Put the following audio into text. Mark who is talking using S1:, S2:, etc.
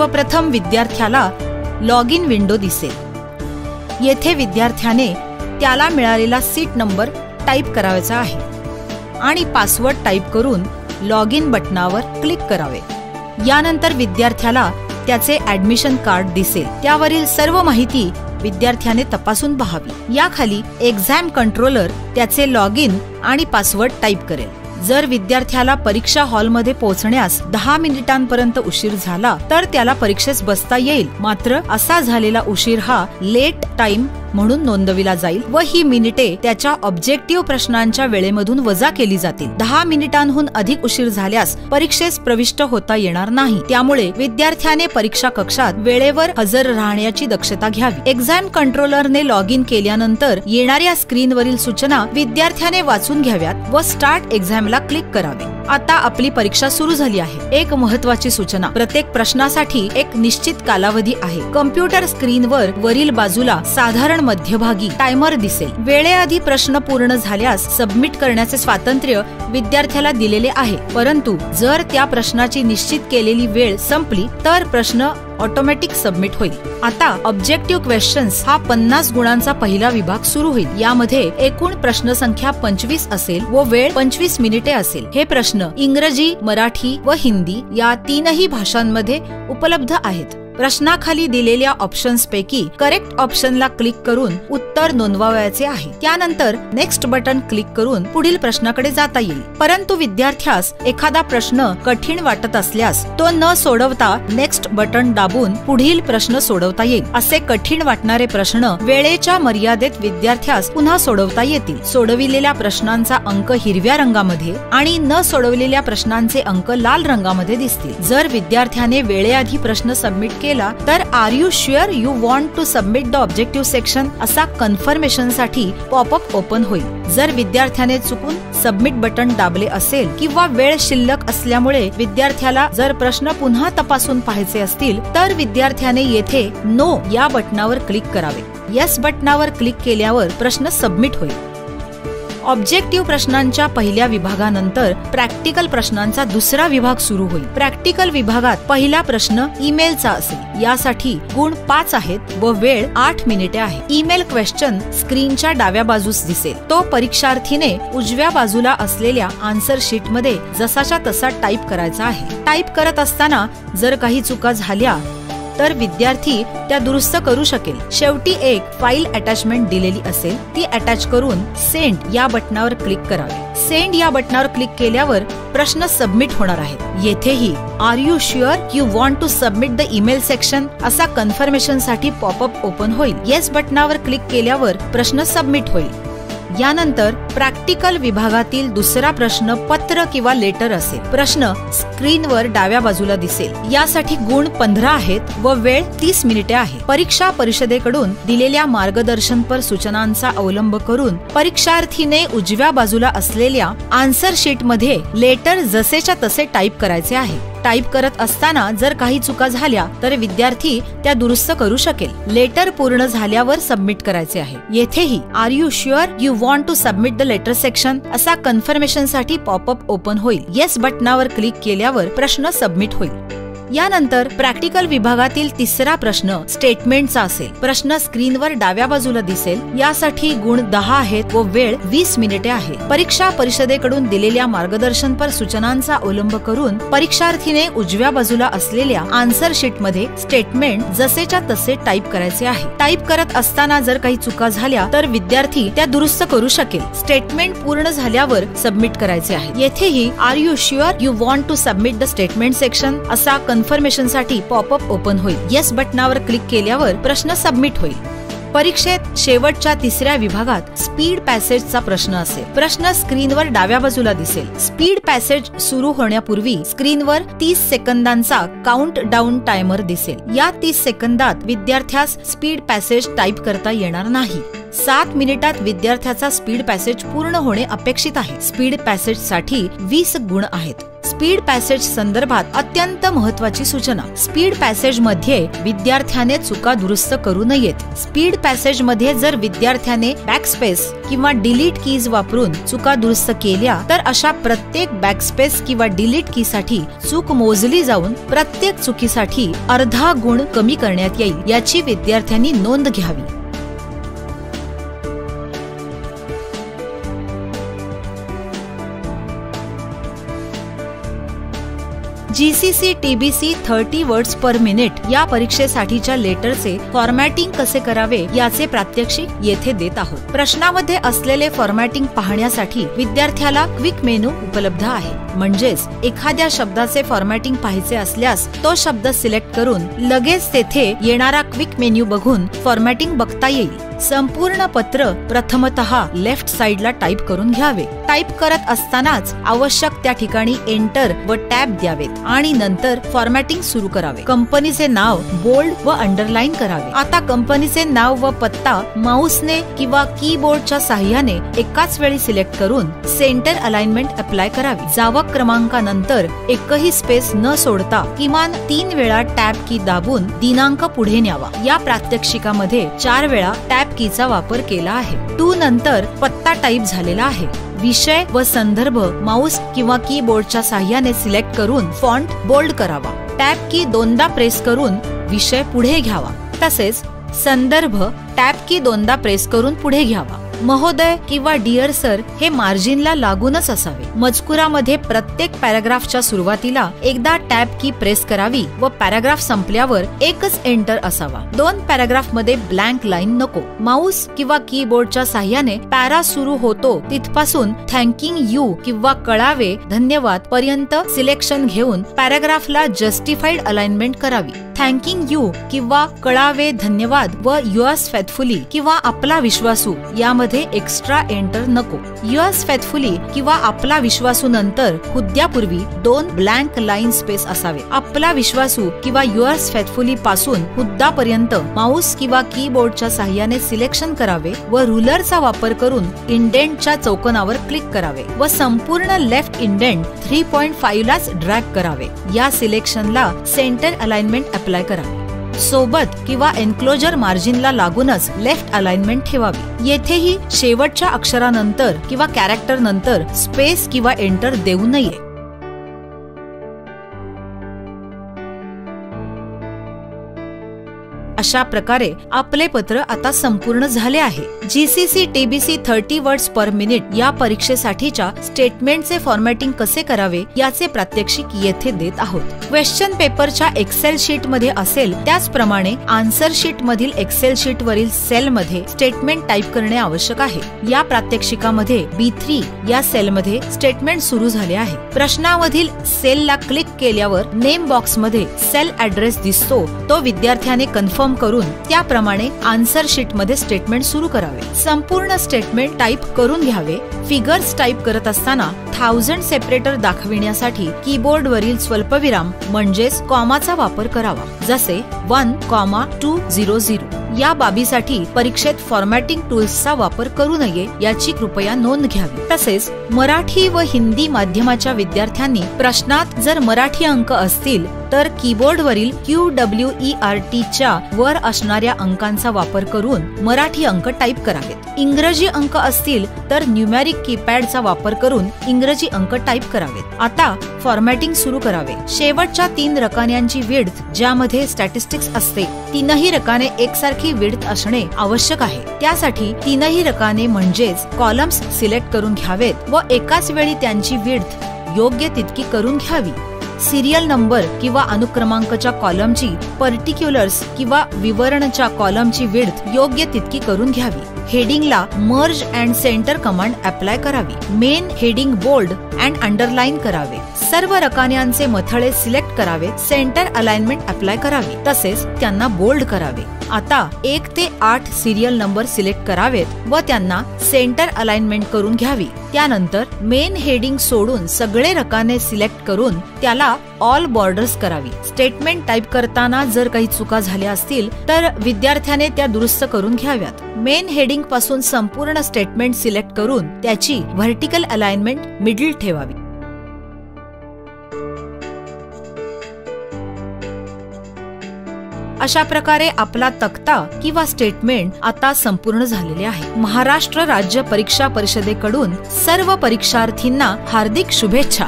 S1: सर्वप्रथम विद्यार्थ्याला log in window दिसेल। येथे विद्यार्थ्याने त्याला मिळालेला सीट नंबर टाईप करायचा आहे आणि पासवर्ड टाईप करून लॉग इन बटनावर क्लिक करावे। यानंतर विद्यार्थ्याला त्याचे ॲडमिशन कार्ड दिसेल, त्यावरील सर्व माहिती विद्यार्थ्याने तपासून पाहावी। याखाली एक्झाम कंट्रोलर त्याचे लॉग इन आणि पासवर्ड टाईप करेल। जर विद्यार्थ्याला परीक्षा हॉलमध्ये पोहोचण्यास 10 मिनिटांपर्यंत उशीर झाला तर त्याला परीक्षेस बसता येईल, मात्र असा झालेला उशीर हा लेट टाइम म्हणून नोंदविला जाईल व ही मिनिटे त्याच्या ऑब्जेक्टिव्ह प्रश्नांच्या वेळेमधून वजा केली जातील। 10 मिनिटांहून अधिक उशीर झाल्यास परीक्षेस प्रविष्ट होता येणार नाही, त्यामुळे विद्यार्थ्याने परीक्षा कक्षात वेळेवर हजर राहण्याची दक्षता घ्यावी। एक्झाम कंट्रोलरने लॉग इन केल्यानंतर येणाऱ्या स्क्रीनवरील सूचना विद्यार्थ्याने वाचून घ्याव्यात व स्टार्ट एक्झामला क्लिक करावे। आता आपली परीक्षा सुरू झाली आहे। एक महत्त्वाची सूचना, प्रत्येक प्रश्नासाठी एक निश्चित कालावधी आहे। कम्प्युटर स्क्रीनवर वरील बाजूला साधारण मध्यभागी टायमर दिसेल। वेळेआधी प्रश्न पूर्ण झाल्यास सबमिट करण्याचे स्वातंत्र्य विद्यार्थ्याला दिलेले आहे, परंतु जर त्या प्रश्नाची निश्चित केलेली वेळ संपली तर प्रश्न ऑटोमॅटिक सबमिट होईल। आता ऑब्जेक्टिव्ह क्वेश्चन्स हा 50 गुणांचा पहिला विभाग सुरू होईल। यामध्ये एकूण प्रश्न संख्या 25 असेल व वेळ 25 मिनिटे असेल। हे प्रश्न इंग्रजी, मराठी व हिंदी या तीनही भाषांमध्ये उपलब्ध आहेत। प्रश्नाखाली दिलेल्या ऑप्शन्स पैकी करेक्ट ऑप्शनला क्लिक करून उत्तर नोंदवायचे आहे। त्यानंतर नेक्स्ट बटन क्लिक करून पुढील प्रश्नाकडे जाता येईल। परंतु विद्यार्थ्यास एखादा प्रश्न कठीण वाटत असल्यास तो न सोडवता नेक्स्ट बटन दाबून पुढील प्रश्न सोडवता येईल। असे कठीण वाटणारे प्रश्न वेळेच्या मर्यादेत विद्यार्थ्यास पुन्हा सोडवता येतील। सोडविलेल्या प्रश्नांचा अंक हिरव्या रंगामध्ये आणि न सोडवलेल्या प्रश्नांचे अंक लाल रंगामध्ये दिसतील। जर विद्यार्थ्याने वेळेआधी प्रश्न सबमिट केला तर are you sure you want to submit the objective section असा कन्फर्मेशन साठी पॉपअप ओपन होईल। जर विद्यार्थ्याने चुकून सबमिट बटन दाबले असेल किंवा वेळ शिल्लक असल्यामुळे विद्यार्थ्याला जर प्रश्न पुन्हा तपासून पाहायचे असतील तर विद्यार्थ्याने येथे नो या बटनावर क्लिक करावे। येस बटनावर क्लिक केल्यावर प्रश्न सबमिट होईल। ऑब्जेक्टिव्ह प्रश्नांच्या पहिल्या विभागानंतर प्रॅक्टिकल प्रश्नांचा दुसरा विभाग सुरू होईल। प्रॅक्टिकल विभागात पहिला प्रश्न ईमेलचा असेल। यासाठी गुण 5 आहेत व वेळ 8 मिनिटे आहे। ईमेल क्वेश्चन स्क्रीनच्या डाव्या बाजूस दिसेल। तो परीक्षार्थीने उजव्या बाजूला असलेल्या आन्सर शीट मध्ये जसाच्या तसा टाईप करायचा आहे। टाईप करत असताना जर काही चुका झाल्या तर विद्यार्थी त्या दुरुस्त करू शकेल। शेवटी एक फाईल अटॅचमेंट दिलेली असेल, ती अटॅच करून सेंड या बटनावर क्लिक करावे। सेंड या बटनावर क्लिक केल्यावर प्रश्न सबमिट होणार आहेत। येथेही are you sure you want to submit the email section असा कन्फर्मेशन साठी पॉपअप ओपन होईल। येस बटनावर क्लिक केल्यावर प्रश्न सबमिट होईल। यानंतर प्रॅक्टिकल विभागातील दुसरा प्रश्न पत्र किंवा लेटर असेल। प्रश्न स्क्रीनवर डाव्या बाजूला दिसेल। यासाठी गुण 15 आहेत व वेळ 30 मिनिटे आहे। परीक्षा परिषदेकडून दिलेल्या मार्गदर्शनपर सूचनांचा अवलंब करून परीक्षार्थीने उजव्या बाजूला असलेल्या आन्सर शीट मध्ये लेटर जसेच्या तसे टाईप करायचे आहे। टाईप करत असताना जर काही चुका झाल्या तर विद्यार्थी त्या दुरुस्त करू शकेल। लेटर पूर्ण झाल्यावर सबमिट करायचे आहे। येथेही are you sure you want to submit the letter section असा कन्फर्मेशन साठी पॉपअप ओपन होईल। येस बटनावर क्लिक केल्यावर प्रश्न सबमिट होईल। यानंतर प्रॅक्टिकल विभागातील तिसरा प्रश्न स्टेटमेंटचा असेल। प्रश्न स्क्रीनवर डाव्या बाजूला दिसेल। यासाठी गुण 10 आहेत व वेळ 20 मिनिटे आहे। परीक्षा परिषदेकडून दिलेल्या मार्गदर्शनपर सूचनांचा अवलंब करून परीक्षार्थीने उजव्या बाजूला असलेल्या आन्सर शीट मध्ये स्टेटमेंट जसेच्या तसे टाईप करायचे आहे। टाईप करत असताना जर काही चुका झाल्या तर विद्यार्थी त्या दुरुस्त करू शकेल। स्टेटमेंट पूर्ण झाल्यावर सबमिट करायचे आहे। येथेही are you sure you want to submit the statement section असा कन्फर्मेशन साठी पॉपअप ओपन होईल। येस बटनावर क्लिक केल्यावर प्रश्न सबमिट होईल। परीक्षेत शेवटच्या तिसऱ्या विभागात स्पीड पॅसेजचा प्रश्न असेल। प्रश्न स्क्रीनवर डाव्या बाजूला दिसेल। स्पीड पॅसेज सुरू होण्यापूर्वी स्क्रीनवर 30 सेकंदांचा काउंट डाऊन टायमर दिसेल। या 30 सेकंदात विद्यार्थ्यास स्पीड पॅसेज टाईप करता येणार नाही। 7 मिनिटात विद्यार्थ्याचा स्पीड पॅसेज पूर्ण होणे अपेक्षित आहे। स्पीड पॅसेज साठी 20 गुण आहेत। स्पीड पॅसेज संदर्भात अत्यंत महत्त्वाची सूचना. स्पीड पॅसेज मध्ये विद्यार्थ्याने चुका दुरुस्त करू नयेत. स्पीड पॅसेज मध्ये जर विद्यार्थ्याने बॅकस्पेस किंवा डिलीट कीज वापरून चुका दुरुस्त केल्या तर अशा प्रत्येक बॅकस्पेस किंवा डिलीट की साठी चूक मोजली जाऊन प्रत्येक चुकीसाठी अर्धा गुण कमी करण्यात येईल, याची विद्यार्थ्यांनी नोंद घ्यावी. GCC TBC 30 words per minute या परीक्षेसाठीच्या लेटरचे फॉर्मॅटिंग कसे करावे याचे प्रात्यक्षिक येथे देत आहोत. प्रश्नामध्ये असलेले फॉर्मॅटिंग पाहण्यासाठी विद्यार्थ्याला क्विक मेनू उपलब्ध आहे. म्हणजेच एखाद्या शब्दाचे फॉर्मॅटिंग पाहायचे असल्यास तो शब्द सिलेक्ट करून लगेच तेथे येणारा क्विक मेन्यू बघून फॉर्मॅटिंग बघता येईल. संपूर्ण पत्र प्रथमतः लेफ्ट साइडला टाईप करून घ्यावे. टाईप करत असतानाच आवश्यक त्या ठिकाणी एंटर व टॅब द्यावेत आणि नंतर फॉर्मॅटिंग सुरू करावे. कंपनीचे नाव बोल्ड व अंडरलाईन करावे. आता कंपनीचे नाव व पत्ता माऊसने किंवा कीबोर्डच्या साहाय्याने एकाच वेळी सिलेक्ट करून सेंटर अलाइनमेंट अप्लाय करावी. जावक क्रमांकानंतर एकही स्पेस न सोडता किमान 3 वेळा टॅब की दाबून दिनांक पुढे न्यावा. या प्रात्यक्षिकामध्ये 4 वेळा टॅब कीचा वापर केला आहे. 2 नंतर पत्ता टाईप झालेला आहे. विषय व संदर्भ माऊस किंवा कीबोर्डच्या साहाय्याने सिलेक्ट करून फॉन्ट बोल्ड करावा. टॅब की 2दा प्रेस करून विषय पुढे घ्यावा. तसेच संदर्भ टॅब की 2दा प्रेस करून पुढे घ्यावा. महोदय किंवा डिअर सर हे मार्जिनला लागूनच असावे. मजकुरामध्ये प्रत्येक पॅराग्राफच्या सुरुवातीला एकदा टॅब की प्रेस करावी व पॅराग्राफ संपल्यावर एकच एंटर असावा. 2 पॅराग्राफ मध्ये ब्लँक लाईन नको. माऊस किंवा कीबोर्डच्या साहाय्याने पॅरा सुरू होतो तिथपासून थँकिंग यू किंवा कळावे धन्यवाद पर्यंत सिलेक्शन घेऊन पॅराग्राफला जस्टिफाईड अलाइनमेंट करावी. थँकिंग यू किंवा कळावे धन्यवाद व युअर्स फेथफुली किंवा आपला विश्वासू यामध्ये एक्स्ट्रा एंटर नको. युअर्स फेथफुली किंवा आपला विश्वासू नंतर हुद्द्यापूर्वी 2 ब्लँक लाईन स्पेस असावे. आपला विश्वासू किंवा युअर्स फेथफुली पासून हुद्दापर्यंत माऊस किंवा कीबोर्डच्या साहाय्याने सिलेक्शन करावे व रुलरचा वापर करून इंडेंटच्या चौकोनावर क्लिक करावे व संपूर्ण लेफ्ट इंडेंट 3.5 लाच ड्रॅग करावे. या सिलेक्शनला सेंटर अलाइनमेंट अप्लाय करावे. सोबत किंवा एन्क्लोजर मार्जिनला लागूनच लेफ्ट अलाइनमेंट ठेवावी. येथेही शेवटच्या अक्षरानंतर किंवा कॅरेक्टर नंतर स्पेस किंवा एंटर देऊ नये. अशा प्रकारे आपले पत्र आता संपूर्ण झाले आहे. GCC TBC 30 words per minute या परीक्षेसाठीच्या स्टेटमेंटचे फॉर्मॅटिंग कसे करावे याचे प्रात्यक्षिक येथे देत आहोत. क्वेश्चन पेपरच्या एक्सेल शीट मध्ये असेल त्याचप्रमाणे आन्सर शीट मधील एक्सेल शीट वरील सेल मध्ये स्टेटमेंट टाईप करणे आवश्यक आहे. या प्रात्यक्षिकामध्ये B3 या सेल मध्ये स्टेटमेंट सुरू झाले आहे. प्रश्नामधील सेलला क्लिक केल्यावर नेम बॉक्स मध्ये सेल ऍड्रेस दिसतो. तो विद्यार्थ्याने कन्फर्म करून त्याप्रमाणे आन्सर शीट मध्ये स्टेटमेंट सुरू करावे. संपूर्ण स्टेटमेंट टाईप करून घ्यावे. फिगर्स टाईप करत असताना 1000 सेपरेटर दाखविण्यासाठी कीबोर्ड वरील स्वल्पविराम म्हणजेच कॉमाचा वापर करावा. जसे 1,200. या बाबीसाठी परीक्षेत फॉर्मॅटिंग टूल्सचा वापर करू नये याची कृपया नोंद घ्यावी. तसेच मराठी व हिंदी माध्यमाच्या विद्यार्थ्यांनी प्रश्नात जर मराठी अंक असतील तर कीबोर्डवरील QWERT च्या वर असणाऱ्या अंकांचा वापर करून मराठी अंक टाईप करावेत. इंग्रजी अंक असतील तर न्यूमॅरिक कीपॅडचा वापर करून इंग्रजी अंक टाईप करावेत. आता फॉर्मॅटिंग सुरू करावे. शेवटच्या 3 रकान्यांची विड्थ ज्यामध्ये स्टॅटिस्टिक्स असते 3ही रकाने एकसारखी विड्थ असणे आवश्यक आहे. त्यासाठी 3ही रकाने म्हणजेच कॉलम्स सिलेक्ट करून घ्यावेत व एकाच वेळी त्यांची विड्थ योग्य तितकी करून घ्यावी. सिरियल नंबर किंवा अनुक्रमांकच्या कॉलमची पर्टिक्युलर्स किंवा विवरणच्या कॉलमची विड्थ योग्य तितकी करून घ्यावी. हेडिंगला merge and centre command apply करावी. Main heading bold and underline करावे. सर्व रकान्यांचे मथळे सिलेक्ट करावे. सेंटर अलाइनमेंट अप्लाय करावी. तसेच त्यांना बोल्ड करावे. आता 1 ते 8 सिरियल नंबर सिलेक्ट करावेत व त्यांना सेंटर अलाइनमेंट करून घ्यावी. त्यानंतर मेन हेडिंग सोडून सगळे रकाने सिलेक्ट करून त्याला ऑल बॉर्डर्स करावी. स्टेटमेंट टाईप करताना जर काही चुका झाल्या असतील तर विद्यार्थ्याने त्या दुरुस्त करून घ्याव्यात. मेन हेडिंग पासून संपूर्ण स्टेटमेंट सिलेक्ट करून त्याची व्हर्टिकल अलाइनमेंट मिडल ठेवावी. अशा प्रकारे आपला तक्ता किंवा स्टेटमेंट आता संपूर्ण झालेले आहे। महाराष्ट्र राज्य परीक्षा परिषदेकडून सर्व परीक्षार्थींना हार्दिक शुभेच्छा।